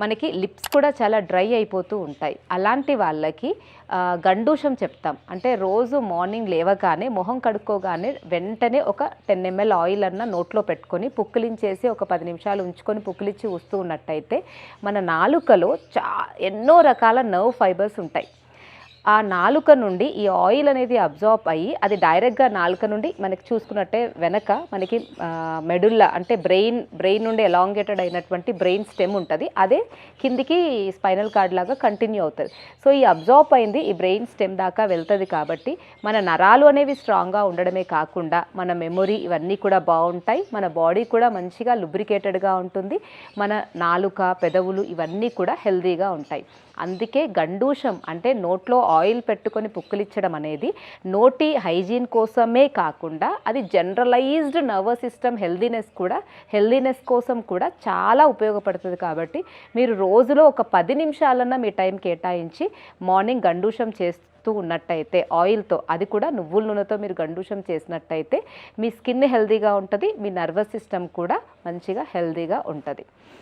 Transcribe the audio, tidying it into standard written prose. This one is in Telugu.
మనకి లిప్స్ కూడా చాలా డ్రై అయిపోతూ ఉంటాయి. అలాంటి వాళ్ళకి గండూషం చెప్తాం. అంటే రోజు మార్నింగ్ లేవగానే మొహం కడుక్కోగానే వెంటనే ఒక 10 ml ఆయిల్ అన్న నోట్లో పెట్టుకొని పుక్కిలించేసి ఒక 10 నిమిషాలు ఉంచుకొని పుక్కిలించి ఊస్తూ ఉన్నట్టయితే మన నాలుకలో ఎన్నో రకాల నర్వ్ ఫైబర్స్ ఉంటాయి. ఆ నాలుక నుండి ఈ ఆయిల్ అనేది అబ్జార్బ్ అయ్యి అది డైరెక్ట్గా నాలుక నుండి మనకి చూసుకున్నట్టే వెనక మనకి మెడుల్లా అంటే బ్రెయిన్ నుండి ఎలాంగేటెడ్ అయినటువంటి బ్రెయిన్ స్టెమ్ ఉంటుంది. అదే కిందికి స్పైనల్ కార్డ్ లాగా కంటిన్యూ అవుతుంది. సో ఈ అబ్జార్బ్ అయింది ఈ బ్రెయిన్ స్టెమ్ దాకా వెళ్తుంది. కాబట్టి మన నరాలు అనేవి స్ట్రాంగ్గా ఉండడమే కాకుండా మన మెమొరీ ఇవన్నీ కూడా బాగుంటాయి. మన బాడీ కూడా మంచిగా లుబ్రికేటెడ్గా ఉంటుంది. మన నాలుక పెదవులు ఇవన్నీ కూడా హెల్తీగా ఉంటాయి. అందుకే గండూషం అంటే నోట్లో ఆయిల్ పెట్టుకొని పుక్కిలిచ్చడం అనేది నోటి హైజీన్ కోసమే కాకుండా అది జనరలైజ్డ్ నర్వస్ సిస్టమ్ హెల్దీనెస్ కోసం కూడా చాలా ఉపయోగపడుతుంది. కాబట్టి మీరు రోజులో ఒక 10 నిమిషాలన్నా మీ టైం కేటాయించి మార్నింగ్ గండూషం చేస్తూ ఉన్నట్టయితే ఆయిల్తో, అది కూడా నువ్వుల నూనెతో మీరు గండూషం చేసినట్టయితే మీ స్కిన్ హెల్తీగా ఉంటుంది, మీ నర్వస్ సిస్టమ్ కూడా మంచిగా హెల్తీగా ఉంటుంది.